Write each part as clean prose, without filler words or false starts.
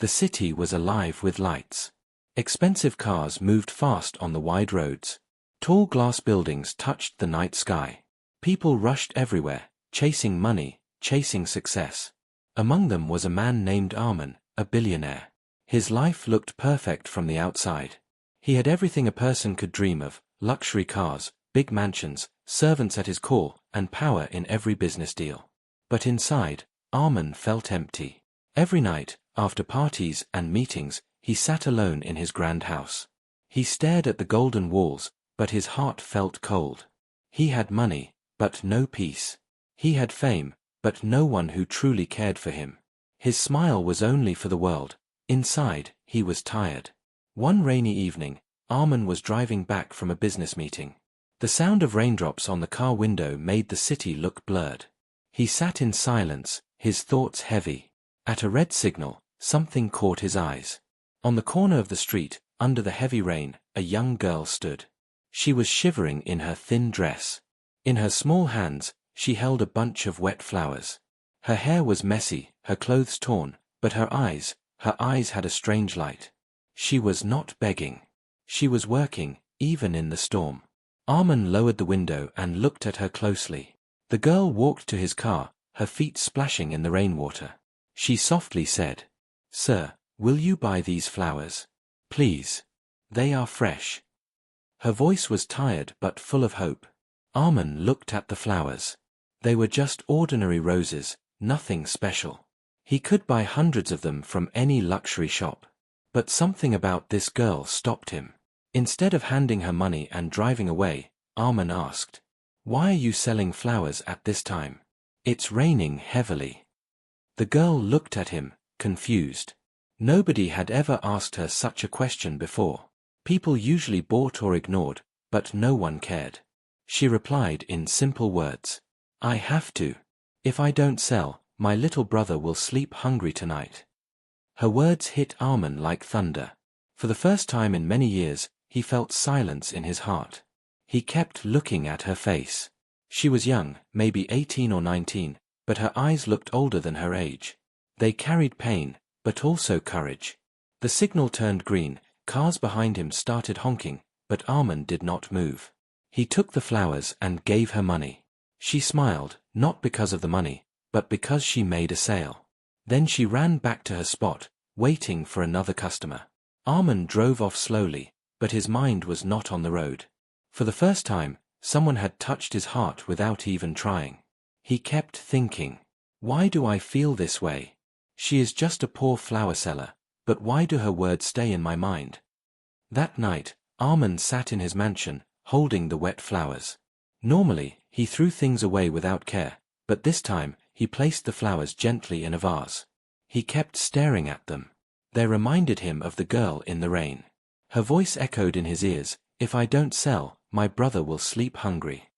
The city was alive with lights. Expensive cars moved fast on the wide roads. Tall glass buildings touched the night sky. People rushed everywhere, chasing money, chasing success. Among them was a man named Arman, a billionaire. His life looked perfect from the outside. He had everything a person could dream of: luxury cars, big mansions, servants at his call, and power in every business deal. But inside, Arman felt empty. Every night, after parties and meetings, he sat alone in his grand house. He stared at the golden walls, but his heart felt cold. He had money, but no peace. He had fame, but no one who truly cared for him. His smile was only for the world. Inside, he was tired. One rainy evening, Arman was driving back from a business meeting. The sound of raindrops on the car window made the city look blurred. He sat in silence, his thoughts heavy. At a red signal, something caught his eyes. On the corner of the street, under the heavy rain, a young girl stood. She was shivering in her thin dress. In her small hands, she held a bunch of wet flowers. Her hair was messy, her clothes torn, but her eyes had a strange light. She was not begging. She was working, even in the storm. Arman lowered the window and looked at her closely. The girl walked to his car, her feet splashing in the rainwater. She softly said, "Sir, will you buy these flowers? Please. They are fresh." Her voice was tired but full of hope. Arman looked at the flowers. They were just ordinary roses, nothing special. He could buy hundreds of them from any luxury shop. But something about this girl stopped him. Instead of handing her money and driving away, Arman asked, "Why are you selling flowers at this time? It's raining heavily." The girl looked at him, confused. Nobody had ever asked her such a question before. People usually bought or ignored, but no one cared. She replied in simple words, "I have to. If I don't sell, my little brother will sleep hungry tonight." Her words hit Arman like thunder. For the first time in many years, he felt silence in his heart. He kept looking at her face. She was young, maybe 18 or 19, but her eyes looked older than her age. They carried pain, but also courage. The signal turned green, cars behind him started honking, but Arman did not move. He took the flowers and gave her money. She smiled, not because of the money, but because she made a sale. Then she ran back to her spot, waiting for another customer. Arman drove off slowly, but his mind was not on the road. For the first time, someone had touched his heart without even trying. He kept thinking, "Why do I feel this way? She is just a poor flower seller, but why do her words stay in my mind?" That night, Arman sat in his mansion, holding the wet flowers. Normally, he threw things away without care, but this time, he placed the flowers gently in a vase. He kept staring at them. They reminded him of the girl in the rain. Her voice echoed in his ears, "If I don't sell, my brother will sleep hungry."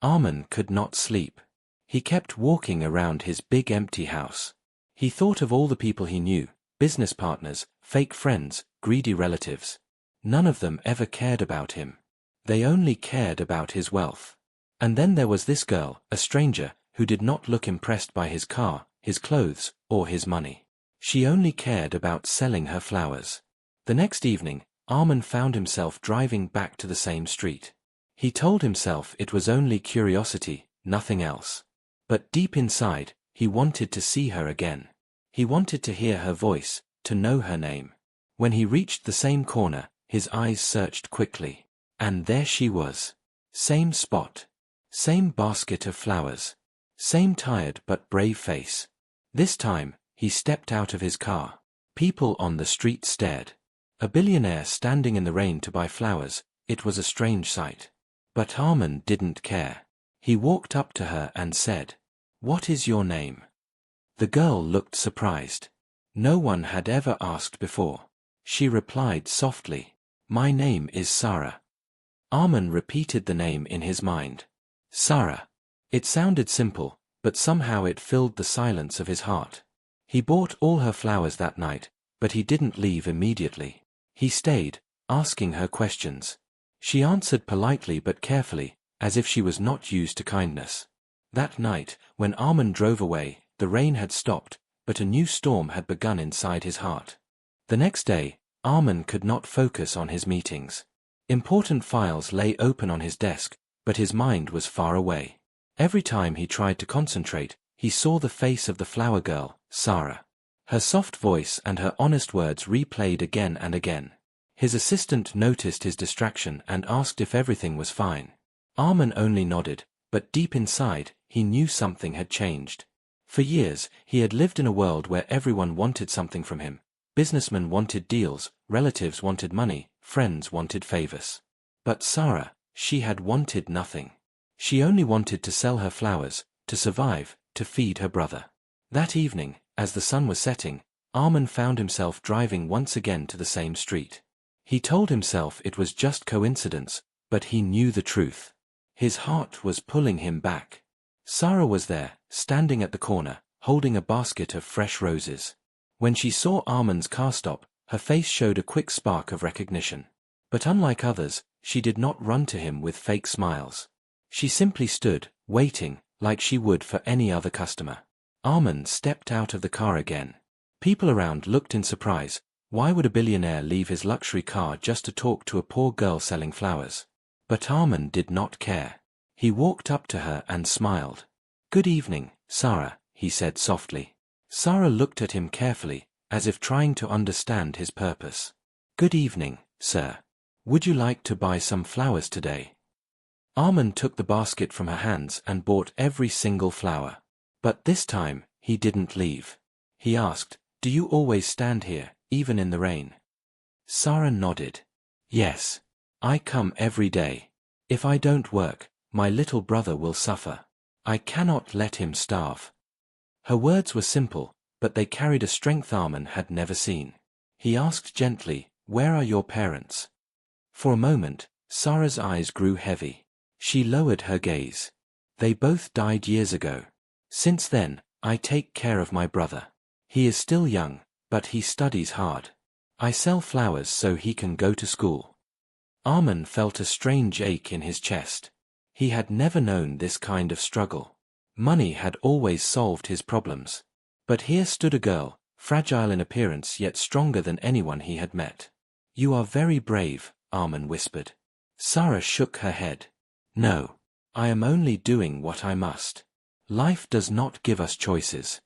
Arman could not sleep. He kept walking around his big empty house. He thought of all the people he knew, business partners, fake friends, greedy relatives. None of them ever cared about him. They only cared about his wealth. And then there was this girl, a stranger, who did not look impressed by his car, his clothes, or his money. She only cared about selling her flowers. The next evening, Arman found himself driving back to the same street. He told himself it was only curiosity, nothing else. But deep inside, he wanted to see her again. He wanted to hear her voice, to know her name. When he reached the same corner, his eyes searched quickly. And there she was. Same spot. Same basket of flowers. Same tired but brave face. This time, he stepped out of his car. People on the street stared. A billionaire standing in the rain to buy flowers, it was a strange sight. But Arman didn't care. He walked up to her and said, "What is your name?" The girl looked surprised. No one had ever asked before. She replied softly, "My name is Sarah." Arman repeated the name in his mind. Sarah. It sounded simple, but somehow it filled the silence of his heart. He bought all her flowers that night, but he didn't leave immediately. He stayed, asking her questions. She answered politely but carefully, as if she was not used to kindness. That night, when Arman drove away, the rain had stopped, but a new storm had begun inside his heart. The next day, Arman could not focus on his meetings. Important files lay open on his desk, but his mind was far away. Every time he tried to concentrate, he saw the face of the flower girl, Sarah. Her soft voice and her honest words replayed again and again. His assistant noticed his distraction and asked if everything was fine. Arman only nodded, but deep inside, he knew something had changed. For years, he had lived in a world where everyone wanted something from him. Businessmen wanted deals, relatives wanted money, friends wanted favors. But Sarah, she had wanted nothing. She only wanted to sell her flowers, to survive, to feed her brother. That evening, as the sun was setting, Arman found himself driving once again to the same street. He told himself it was just coincidence, but he knew the truth. His heart was pulling him back. Sarah was there, standing at the corner, holding a basket of fresh roses. When she saw Arman's car stop, her face showed a quick spark of recognition. But unlike others, she did not run to him with fake smiles. She simply stood, waiting, like she would for any other customer. Arman stepped out of the car again. People around looked in surprise. Why would a billionaire leave his luxury car just to talk to a poor girl selling flowers? But Arman did not care. He walked up to her and smiled. "Good evening, Sarah," he said softly. Sarah looked at him carefully, as if trying to understand his purpose. "Good evening, sir. Would you like to buy some flowers today?" Arman took the basket from her hands and bought every single flower. But this time, he didn't leave. He asked, "Do you always stand here, even in the rain?" Sarah nodded. "Yes. I come every day. If I don't work, my little brother will suffer. I cannot let him starve." Her words were simple, but they carried a strength Arman had never seen. He asked gently, "Where are your parents?" For a moment, Sarah's eyes grew heavy. She lowered her gaze. "They both died years ago. Since then, I take care of my brother. He is still young, but he studies hard. I sell flowers so he can go to school." Arman felt a strange ache in his chest. He had never known this kind of struggle. Money had always solved his problems. But here stood a girl, fragile in appearance yet stronger than anyone he had met. "You are very brave," Arman whispered. Sarah shook her head. "No. I am only doing what I must. Life does not give us choices."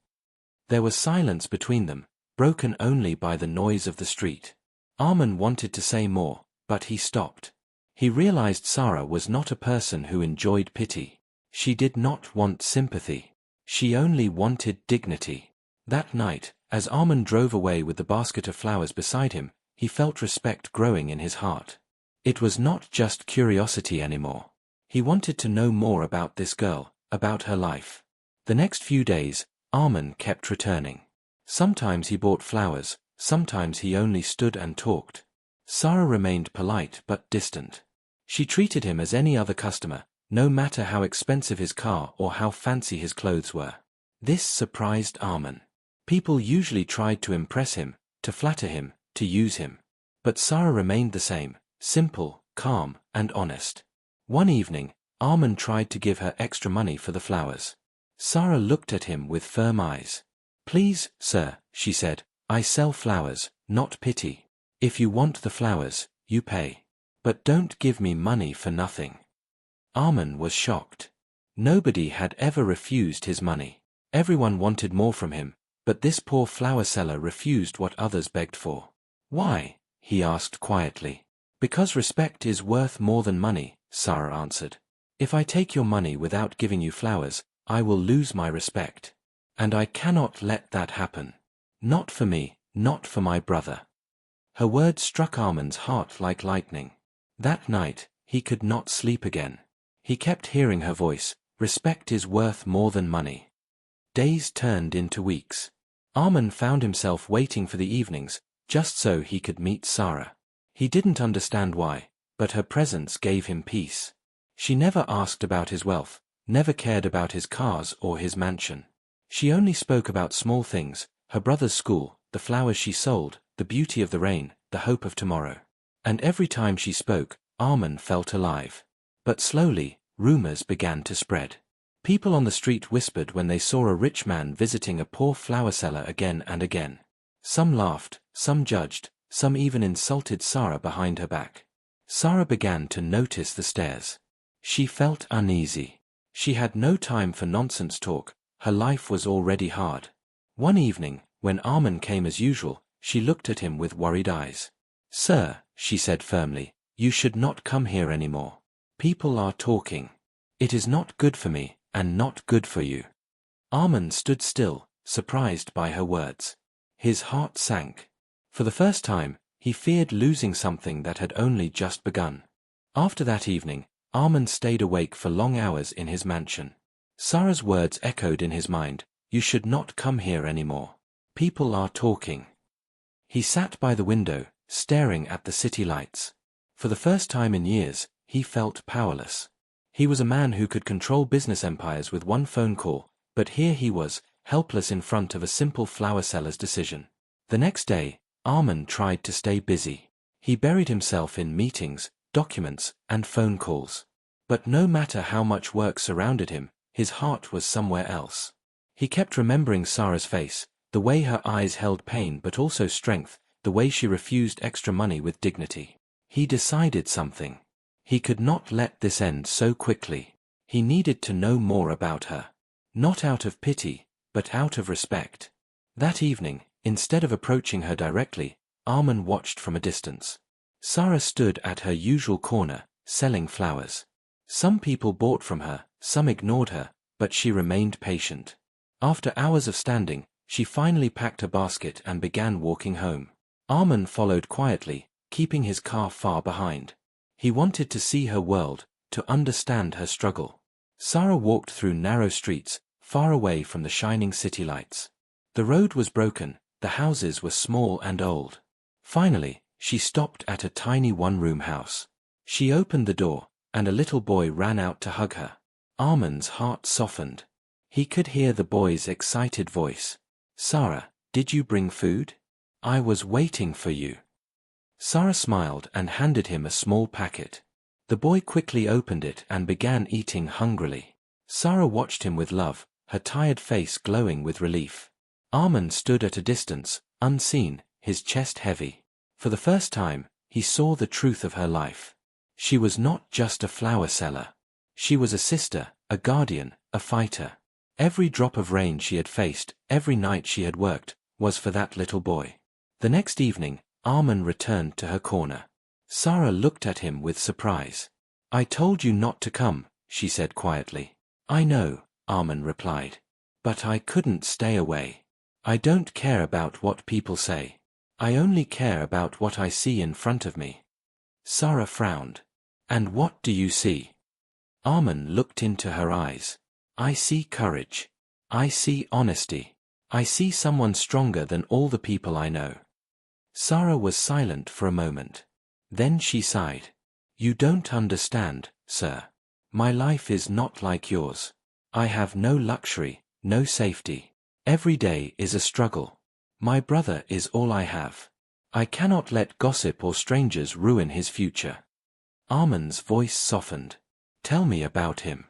There was silence between them, broken only by the noise of the street. Arman wanted to say more, but he stopped. He realized Sarah was not a person who enjoyed pity. She did not want sympathy. She only wanted dignity. That night, as Arman drove away with the basket of flowers beside him, he felt respect growing in his heart. It was not just curiosity anymore. He wanted to know more about this girl, about her life. The next few days, Arman kept returning. Sometimes he bought flowers, sometimes he only stood and talked. Sarah remained polite but distant. She treated him as any other customer, no matter how expensive his car or how fancy his clothes were. This surprised Arman. People usually tried to impress him, to flatter him, to use him. But Sarah remained the same, simple, calm, and honest. One evening, Arman tried to give her extra money for the flowers. Sarah looked at him with firm eyes. "Please, sir," she said, "I sell flowers, not pity. If you want the flowers, you pay. But don't give me money for nothing." Arman was shocked. Nobody had ever refused his money. Everyone wanted more from him, but this poor flower seller refused what others begged for. "Why?" he asked quietly. "Because respect is worth more than money," Sarah answered. "If I take your money without giving you flowers, I will lose my respect. And I cannot let that happen. Not for me, not for my brother." Her words struck Arman's heart like lightning. That night, he could not sleep again. He kept hearing her voice, "Respect is worth more than money." Days turned into weeks. Arman found himself waiting for the evenings, just so he could meet Sarah. He didn't understand why, but her presence gave him peace. She never asked about his wealth, never cared about his cars or his mansion. She only spoke about small things, her brother's school, the flowers she sold, the beauty of the rain, the hope of tomorrow. And every time she spoke, Arman felt alive. But slowly, rumors began to spread. People on the street whispered when they saw a rich man visiting a poor flower seller again and again. Some laughed, Some judged, some even insulted Sarah behind her back. Sarah began to notice the stares. She felt uneasy. She had no time for nonsense talk, her life was already hard. One evening, when Arman came as usual, she looked at him with worried eyes. "Sir," she said firmly, "you should not come here anymore. People are talking. It is not good for me, and not good for you." Arman stood still, surprised by her words. His heart sank. For the first time, he feared losing something that had only just begun. After that evening, Arman stayed awake for long hours in his mansion. Sarah's words echoed in his mind, "You should not come here anymore. People are talking." He sat by the window, staring at the city lights. For the first time in years, he felt powerless. He was a man who could control business empires with one phone call, but here he was, helpless in front of a simple flower seller's decision. The next day, Arman tried to stay busy. He buried himself in meetings, documents, and phone calls. But no matter how much work surrounded him, his heart was somewhere else. He kept remembering Sarah's face, the way her eyes held pain but also strength, the way she refused extra money with dignity. He decided something. He could not let this end so quickly. He needed to know more about her. Not out of pity, but out of respect. That evening, instead of approaching her directly, Arman watched from a distance. Sarah stood at her usual corner, selling flowers. Some people bought from her, some ignored her, but she remained patient. After hours of standing, she finally packed a basket and began walking home. Arman followed quietly, keeping his car far behind. He wanted to see her world, to understand her struggle. Sarah walked through narrow streets, far away from the shining city lights. The road was broken, the houses were small and old. Finally, she stopped at a tiny one-room house. She opened the door, and a little boy ran out to hug her. Arman's heart softened. He could hear the boy's excited voice. "Sarah, did you bring food? I was waiting for you." Sarah smiled and handed him a small packet. The boy quickly opened it and began eating hungrily. Sarah watched him with love, her tired face glowing with relief. Arman stood at a distance, unseen, his chest heavy. For the first time, he saw the truth of her life. She was not just a flower seller. She was a sister, a guardian, a fighter. Every drop of rain she had faced, every night she had worked, was for that little boy. The next evening, Arman returned to her corner. Sarah looked at him with surprise. "I told you not to come," she said quietly. "I know," Arman replied. "But I couldn't stay away. I don't care about what people say. I only care about what I see in front of me." Sarah frowned. "And what do you see?" Arman looked into her eyes. "I see courage. I see honesty. I see someone stronger than all the people I know." Sarah was silent for a moment. Then she sighed. "You don't understand, sir. My life is not like yours. I have no luxury, no safety. Every day is a struggle. My brother is all I have. I cannot let gossip or strangers ruin his future." Arman's voice softened. "Tell me about him."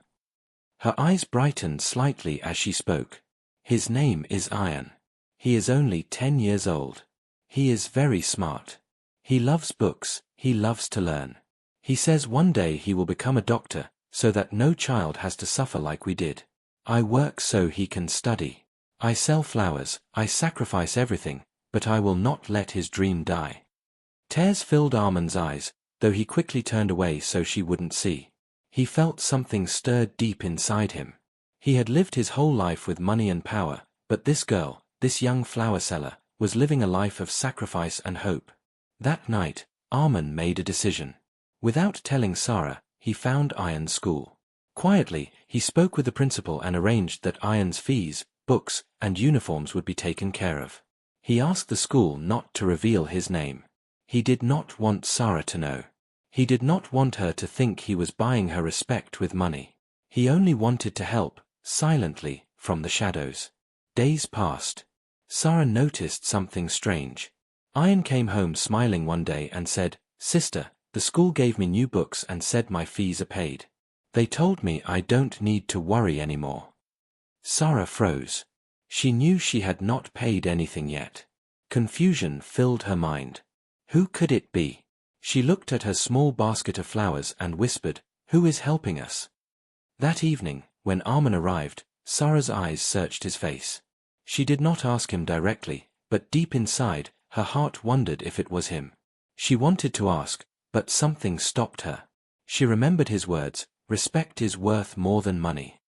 Her eyes brightened slightly as she spoke. "His name is Ayan. He is only 10 years old. He is very smart. He loves books, he loves to learn. He says one day he will become a doctor, so that no child has to suffer like we did. I work so he can study. I sell flowers, I sacrifice everything, but I will not let his dream die." Tears filled Arman's eyes, though he quickly turned away so she wouldn't see. He felt something stirred deep inside him. He had lived his whole life with money and power, but this girl, this young flower seller, was living a life of sacrifice and hope. That night, Arman made a decision. Without telling Sarah, he found Ayan's school. Quietly, he spoke with the principal and arranged that Ayan's fees, books, and uniforms would be taken care of. He asked the school not to reveal his name. He did not want Sarah to know. He did not want her to think he was buying her respect with money. He only wanted to help, silently, from the shadows. Days passed. Sarah noticed something strange. Ayan came home smiling one day and said, "Sister, the school gave me new books and said my fees are paid. They told me I don't need to worry anymore." Sarah froze. She knew she had not paid anything yet. Confusion filled her mind. Who could it be? She looked at her small basket of flowers and whispered, "Who is helping us?" That evening, when Arman arrived, Sarah's eyes searched his face. She did not ask him directly, but deep inside, her heart wondered if it was him. She wanted to ask, but something stopped her. She remembered his words, "Respect is worth more than money."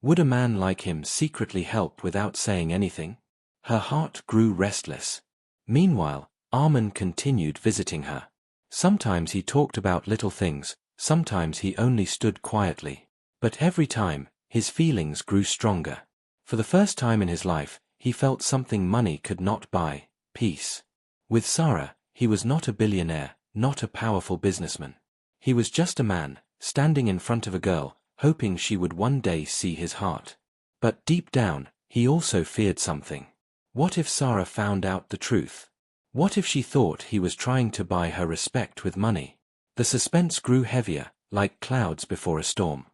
Would a man like him secretly help without saying anything? Her heart grew restless. Meanwhile, Arman continued visiting her. Sometimes he talked about little things, sometimes he only stood quietly. But every time, his feelings grew stronger. For the first time in his life, he felt something money could not buy: peace. With Sarah, he was not a billionaire, not a powerful businessman. He was just a man, standing in front of a girl, hoping she would one day see his heart. But deep down, he also feared something. What if Sarah found out the truth? What if she thought he was trying to buy her respect with money? The suspense grew heavier, like clouds before a storm.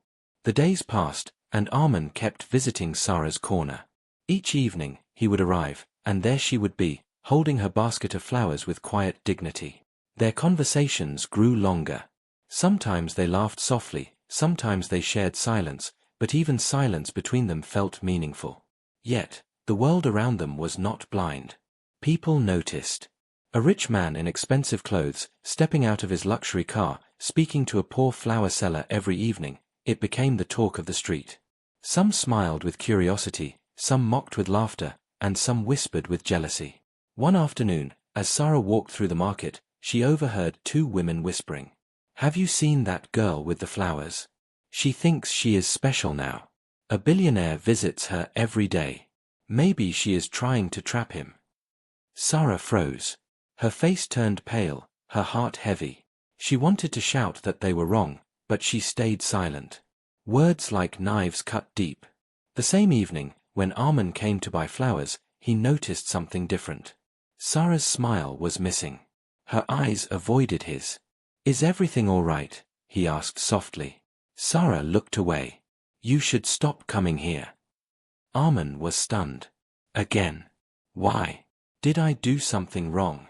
The days passed, and Arman kept visiting Sarah's corner. Each evening, he would arrive, and there she would be, holding her basket of flowers with quiet dignity. Their conversations grew longer. Sometimes they laughed softly, sometimes they shared silence, but even silence between them felt meaningful. Yet, the world around them was not blind. People noticed. A rich man in expensive clothes, stepping out of his luxury car, speaking to a poor flower seller every evening, it became the talk of the street. Some smiled with curiosity, some mocked with laughter, and some whispered with jealousy. One afternoon, as Sarah walked through the market, she overheard two women whispering. "Have you seen that girl with the flowers? She thinks she is special now. A billionaire visits her every day. Maybe she is trying to trap him." Sarah froze. Her face turned pale, her heart heavy. She wanted to shout that they were wrong, but she stayed silent. Words like knives cut deep. The same evening, when Arman came to buy flowers, he noticed something different. Sarah's smile was missing. Her eyes avoided his. "Is everything all right?" he asked softly. Sarah looked away. "You should stop coming here." Arman was stunned. Again. "Why? Did I do something wrong?"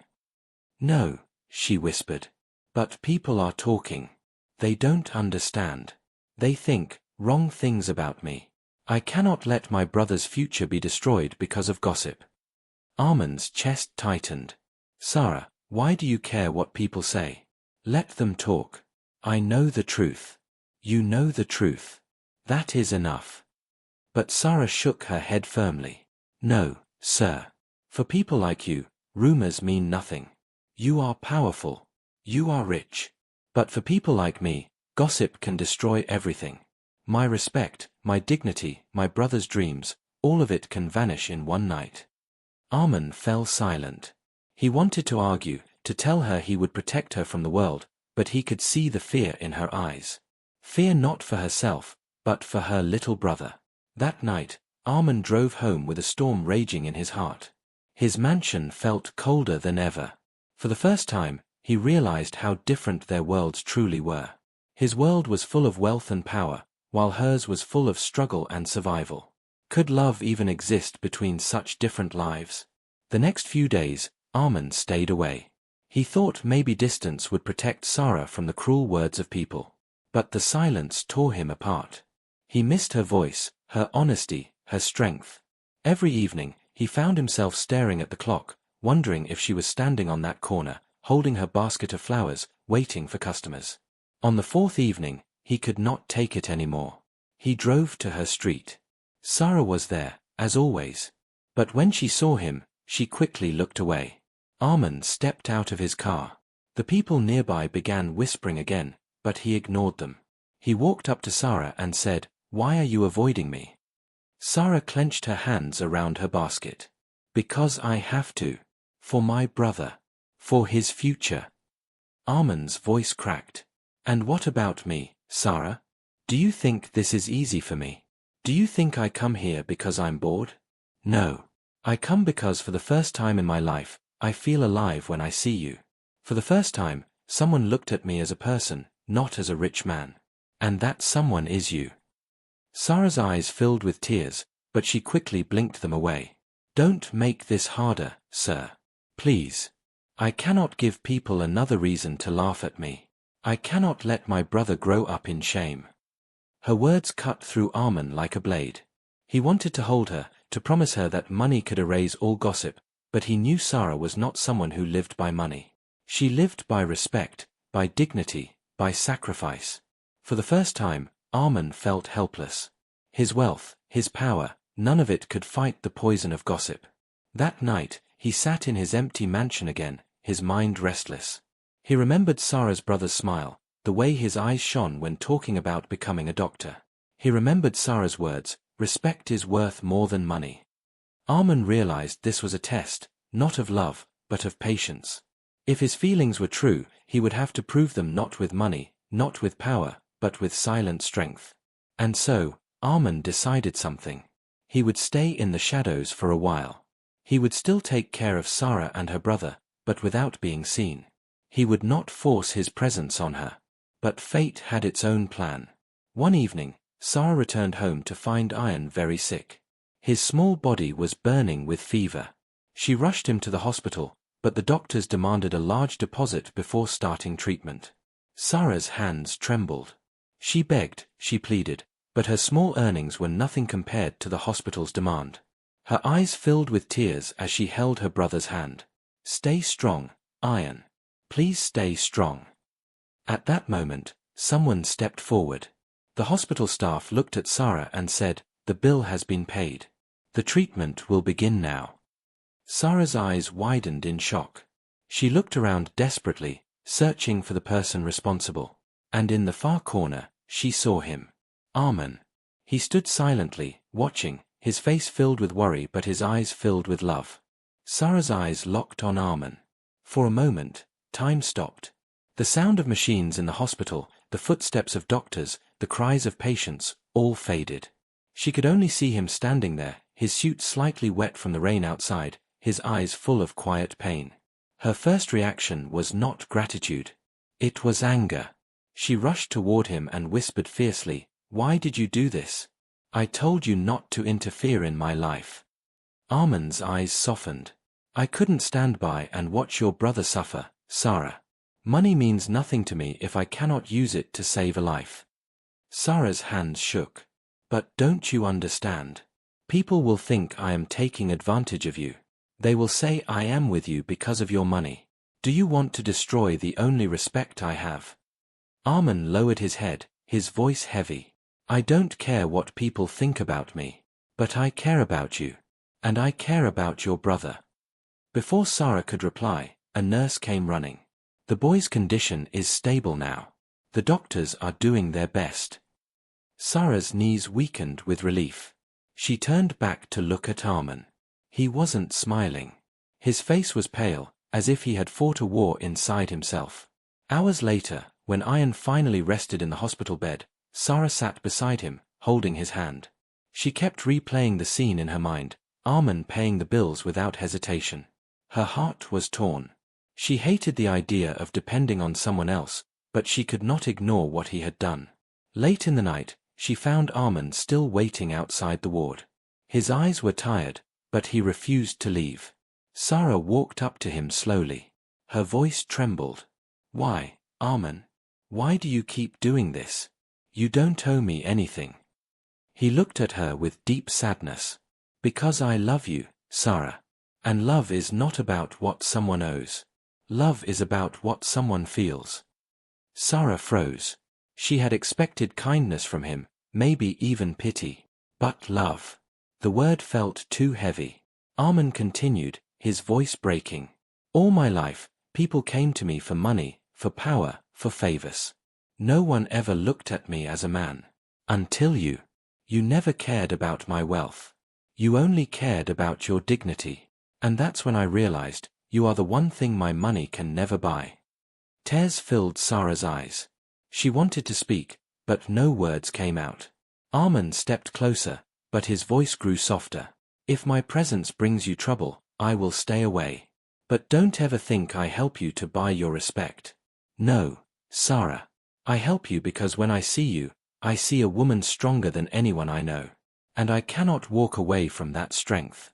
"No," she whispered. "But people are talking. They don't understand. They think wrong things about me. I cannot let my brother's future be destroyed because of gossip." Arman's chest tightened. "Sarah, why do you care what people say? Let them talk. I know the truth. You know the truth. That is enough." But Sarah shook her head firmly. "No, sir. For people like you, rumors mean nothing. You are powerful. You are rich. But for people like me, gossip can destroy everything. My respect, my dignity, my brother's dreams, all of it can vanish in one night." Arman fell silent. He wanted to argue, to tell her he would protect her from the world, but he could see the fear in her eyes. Fear not for herself, but for her little brother. That night, Arman drove home with a storm raging in his heart. His mansion felt colder than ever. For the first time, he realized how different their worlds truly were. His world was full of wealth and power, while hers was full of struggle and survival. Could love even exist between such different lives? The next few days, Arman stayed away. He thought maybe distance would protect Sarah from the cruel words of people. But the silence tore him apart. He missed her voice, her honesty, her strength. Every evening, he found himself staring at the clock, wondering if she was standing on that corner, holding her basket of flowers, waiting for customers. On the fourth evening, he could not take it anymore. He drove to her street. Sarah was there, as always. But when she saw him, she quickly looked away. Arman stepped out of his car. The people nearby began whispering again, but he ignored them. He walked up to Sarah and said, "Why are you avoiding me?" Sarah clenched her hands around her basket. "Because I have to. For my brother. For his future." Arman's voice cracked. "And what about me, Sarah? Do you think this is easy for me? Do you think I come here because I'm bored? No. I come because for the first time in my life, I feel alive when I see you. For the first time, someone looked at me as a person, not as a rich man. And that someone is you." Sarah's eyes filled with tears, but she quickly blinked them away. "Don't make this harder, sir. Please. I cannot give people another reason to laugh at me. I cannot let my brother grow up in shame. Her words cut through Arman like a blade. He wanted to hold her, to promise her that money could erase all gossip, but he knew Sarah was not someone who lived by money. She lived by respect, by dignity, by sacrifice. For the first time, Arman felt helpless. His wealth, his power, none of it could fight the poison of gossip. That night, he sat in his empty mansion again, his mind restless. He remembered Sarah's brother's smile, the way his eyes shone when talking about becoming a doctor. He remembered Sarah's words, "Respect is worth more than money." Arman realized this was a test, not of love, but of patience. If his feelings were true, he would have to prove them not with money, not with power, but with silent strength. And so, Arman decided something. He would stay in the shadows for a while. He would still take care of Sarah and her brother, but without being seen. He would not force his presence on her. But fate had its own plan. One evening, Sarah returned home to find Ayan very sick. His small body was burning with fever. She rushed him to the hospital, but the doctors demanded a large deposit before starting treatment. Sarah's hands trembled. She begged, she pleaded, but her small earnings were nothing compared to the hospital's demand. Her eyes filled with tears as she held her brother's hand. "Stay strong, Ayan. Please stay strong." At that moment, someone stepped forward. The hospital staff looked at Sarah and said, "The bill has been paid. The treatment will begin now." Sarah's eyes widened in shock. She looked around desperately, searching for the person responsible. And in the far corner, she saw him. Arman. He stood silently, watching, his face filled with worry but his eyes filled with love. Sarah's eyes locked on Arman. For a moment, time stopped. The sound of machines in the hospital, the footsteps of doctors, the cries of patients, all faded. She could only see him standing there, his suit slightly wet from the rain outside, his eyes full of quiet pain. Her first reaction was not gratitude. It was anger. She rushed toward him and whispered fiercely, "Why did you do this? I told you not to interfere in my life." Arman's eyes softened. "I couldn't stand by and watch your brother suffer, Sarah. Money means nothing to me if I cannot use it to save a life." Sarah's hands shook. "But don't you understand? People will think I am taking advantage of you. They will say I am with you because of your money. Do you want to destroy the only respect I have?" Arman lowered his head, his voice heavy. "I don't care what people think about me. But I care about you. And I care about your brother." Before Sarah could reply, a nurse came running. "The boy's condition is stable now. The doctors are doing their best." Sarah's knees weakened with relief. She turned back to look at Arman. He wasn't smiling. His face was pale, as if he had fought a war inside himself. Hours later, when Ayan finally rested in the hospital bed, Sarah sat beside him, holding his hand. She kept replaying the scene in her mind, Arman paying the bills without hesitation. Her heart was torn. She hated the idea of depending on someone else, but she could not ignore what he had done. Late in the night, she found Arman still waiting outside the ward. His eyes were tired, but he refused to leave. Sarah walked up to him slowly. Her voice trembled. "Why, Arman? Why do you keep doing this? You don't owe me anything." He looked at her with deep sadness. "Because I love you, Sarah. And love is not about what someone owes. Love is about what someone feels." Sarah froze. She had expected kindness from him, maybe even pity. But love. The word felt too heavy. Arman continued, his voice breaking. "All my life, people came to me for money, for power, for favors. No one ever looked at me as a man. Until you. You never cared about my wealth. You only cared about your dignity. And that's when I realized, you are the one thing my money can never buy." Tears filled Sarah's eyes. She wanted to speak, but no words came out. Arman stepped closer, but his voice grew softer. "If my presence brings you trouble, I will stay away. But don't ever think I help you to buy your respect. No, Sarah. I help you because when I see you, I see a woman stronger than anyone I know. And I cannot walk away from that strength."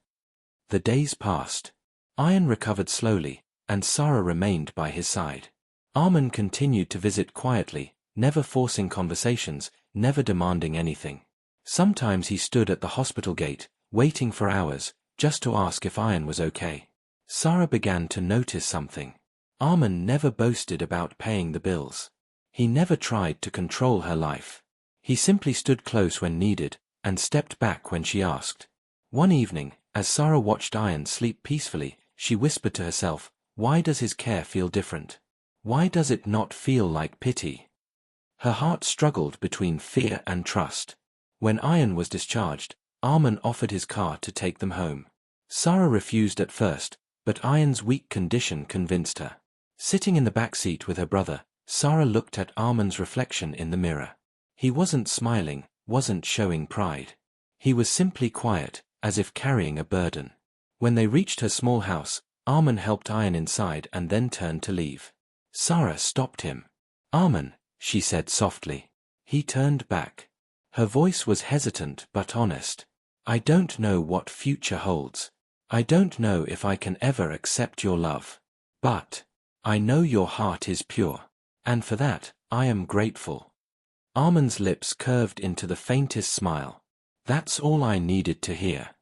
The days passed. Ayan recovered slowly, and Sarah remained by his side. Arman continued to visit quietly, never forcing conversations, never demanding anything. Sometimes he stood at the hospital gate, waiting for hours, just to ask if Ayan was okay. Sarah began to notice something. Arman never boasted about paying the bills. He never tried to control her life. He simply stood close when needed, and stepped back when she asked. One evening, as Sarah watched Ayan sleep peacefully, she whispered to herself, "Why does his care feel different? Why does it not feel like pity?" Her heart struggled between fear and trust. When Ayan was discharged, Arman offered his car to take them home. Sarah refused at first, but Ayan's weak condition convinced her. Sitting in the back seat with her brother, Sarah looked at Arman's reflection in the mirror. He wasn't smiling, wasn't showing pride. He was simply quiet, as if carrying a burden. When they reached her small house, Arman helped Ayan inside and then turned to leave. Sarah stopped him. "Arman," she said softly. He turned back. Her voice was hesitant but honest. "I don't know what future holds. I don't know if I can ever accept your love. But I know your heart is pure. And for that, I am grateful." Arman's lips curved into the faintest smile. "That's all I needed to hear."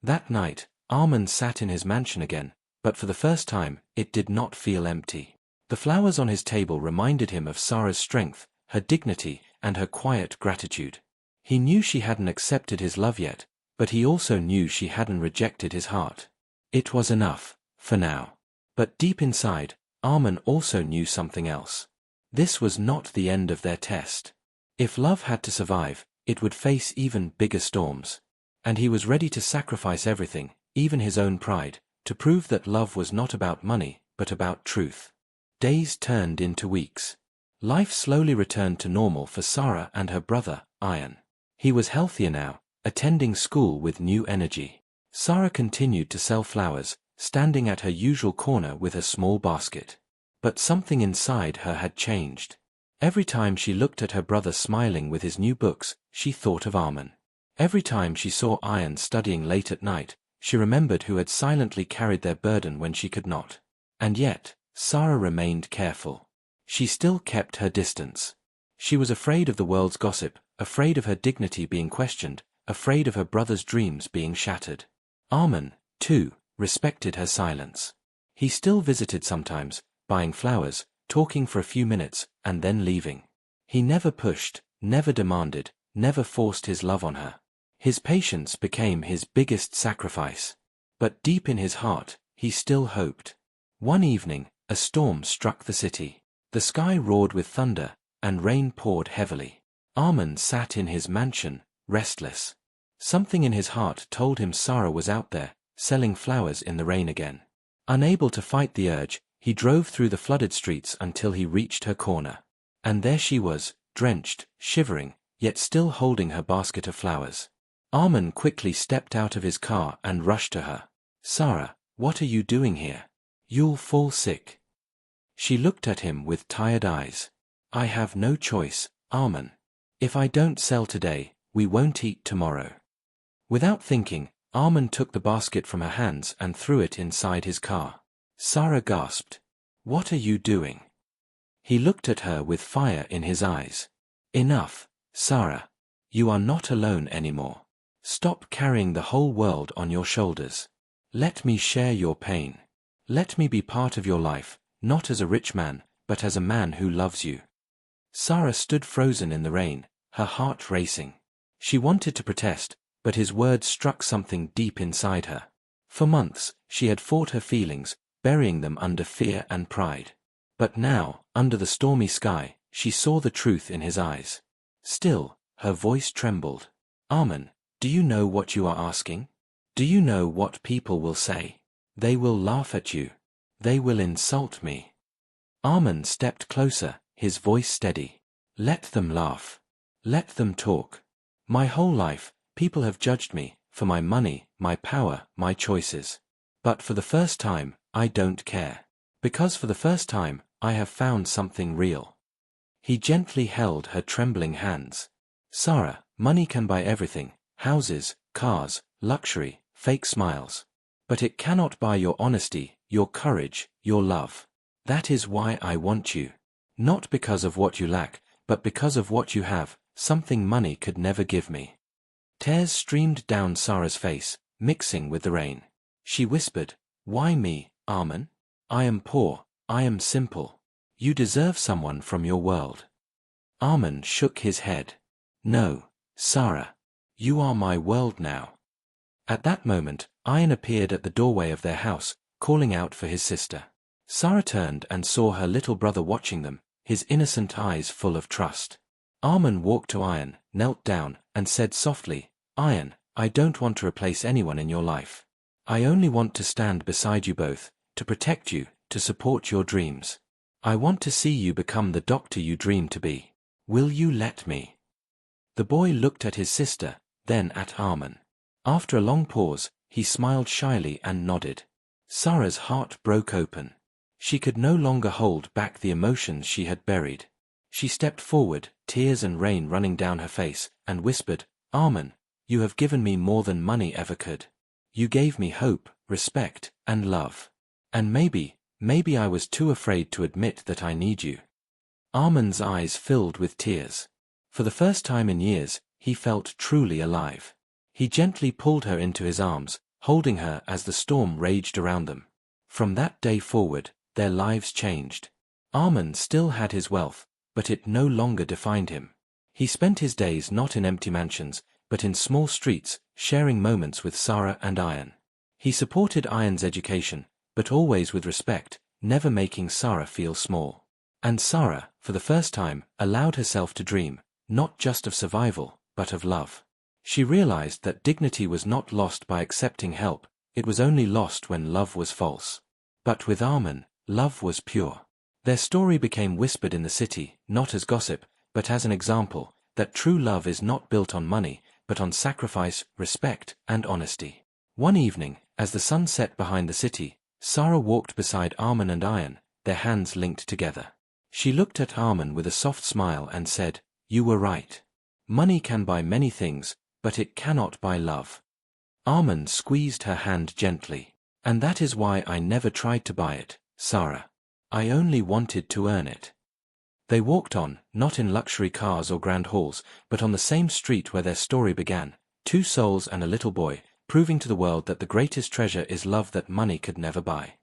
That night, Arman sat in his mansion again, but for the first time, it did not feel empty. The flowers on his table reminded him of Sarah's strength, her dignity, and her quiet gratitude. He knew she hadn't accepted his love yet, but he also knew she hadn't rejected his heart. It was enough, for now. But deep inside, Arman also knew something else. This was not the end of their test. If love had to survive, it would face even bigger storms. And he was ready to sacrifice everything, even his own pride, to prove that love was not about money, but about truth. Days turned into weeks. Life slowly returned to normal for Sarah and her brother, Ayan. He was healthier now, attending school with new energy. Sarah continued to sell flowers, standing at her usual corner with a small basket. But something inside her had changed. Every time she looked at her brother smiling with his new books, she thought of Arman. Every time she saw Ayan studying late at night, she remembered who had silently carried their burden when she could not. And yet, Sarah remained careful. She still kept her distance. She was afraid of the world's gossip, afraid of her dignity being questioned, afraid of her brother's dreams being shattered. Arman, too, respected her silence. He still visited sometimes, buying flowers, talking for a few minutes, and then leaving. He never pushed, never demanded, never forced his love on her. His patience became his biggest sacrifice. But deep in his heart, he still hoped. One evening, a storm struck the city. The sky roared with thunder, and rain poured heavily. Arman sat in his mansion, restless. Something in his heart told him Sarah was out there, selling flowers in the rain again. Unable to fight the urge, he drove through the flooded streets until he reached her corner. And there she was, drenched, shivering, yet still holding her basket of flowers. Arman quickly stepped out of his car and rushed to her. "Sarah, what are you doing here? You'll fall sick." She looked at him with tired eyes. "I have no choice, Arman. If I don't sell today, we won't eat tomorrow." Without thinking, Arman took the basket from her hands and threw it inside his car. Sarah gasped. "What are you doing?" He looked at her with fire in his eyes. "Enough, Sarah. You are not alone anymore. Stop carrying the whole world on your shoulders. Let me share your pain. Let me be part of your life, not as a rich man, but as a man who loves you." Sarah stood frozen in the rain, her heart racing. She wanted to protest, but his words struck something deep inside her. For months, she had fought her feelings, burying them under fear and pride. But now, under the stormy sky, she saw the truth in his eyes. Still, her voice trembled. "Arman, do you know what you are asking? Do you know what people will say? They will laugh at you. They will insult me." Arman stepped closer, his voice steady. "Let them laugh. Let them talk. My whole life, people have judged me, for my money, my power, my choices. But for the first time, I don't care. Because for the first time, I have found something real." He gently held her trembling hands. "Sarah, money can buy everything, houses, cars, luxury, fake smiles. But it cannot buy your honesty, your courage, your love. That is why I want you. Not because of what you lack, but because of what you have, something money could never give me. Tears streamed down Sarah's face, mixing with the rain. She whispered, "Why me, Arman? I am poor, I am simple. You deserve someone from your world." Arman shook his head. "No, Sarah. You are my world now." At that moment, Ian appeared at the doorway of their house, calling out for his sister. Sarah turned and saw her little brother watching them, his innocent eyes full of trust. Arman walked to Ian, knelt down, and said softly, "Ian, I don't want to replace anyone in your life. I only want to stand beside you both, to protect you, to support your dreams. I want to see you become the doctor you dream to be. Will you let me?" The boy looked at his sister, then at Arman. After a long pause, he smiled shyly and nodded. Sarah's heart broke open. She could no longer hold back the emotions she had buried. She stepped forward, tears and rain running down her face, and whispered, "Arman, you have given me more than money ever could. You gave me hope, respect, and love. And maybe I was too afraid to admit that I need you." Arman's eyes filled with tears. For the first time in years, he felt truly alive. He gently pulled her into his arms, holding her as the storm raged around them. From that day forward, their lives changed. Arman still had his wealth, but it no longer defined him. He spent his days not in empty mansions, but in small streets, sharing moments with Sarah and Ian. He supported Ian's education, but always with respect, never making Sarah feel small. And Sarah, for the first time, allowed herself to dream, not just of survival, but of love. She realized that dignity was not lost by accepting help, it was only lost when love was false. But with Arman, love was pure. Their story became whispered in the city, not as gossip, but as an example, that true love is not built on money, but on sacrifice, respect, and honesty. One evening, as the sun set behind the city, Sarah walked beside Arman and Ian, their hands linked together. She looked at Arman with a soft smile and said, "You were right. Money can buy many things, but it cannot buy love." Arman squeezed her hand gently. "And that is why I never tried to buy it, Sarah. I only wanted to earn it." They walked on, not in luxury cars or grand halls, but on the same street where their story began, two souls and a little boy, proving to the world that the greatest treasure is love that money could never buy.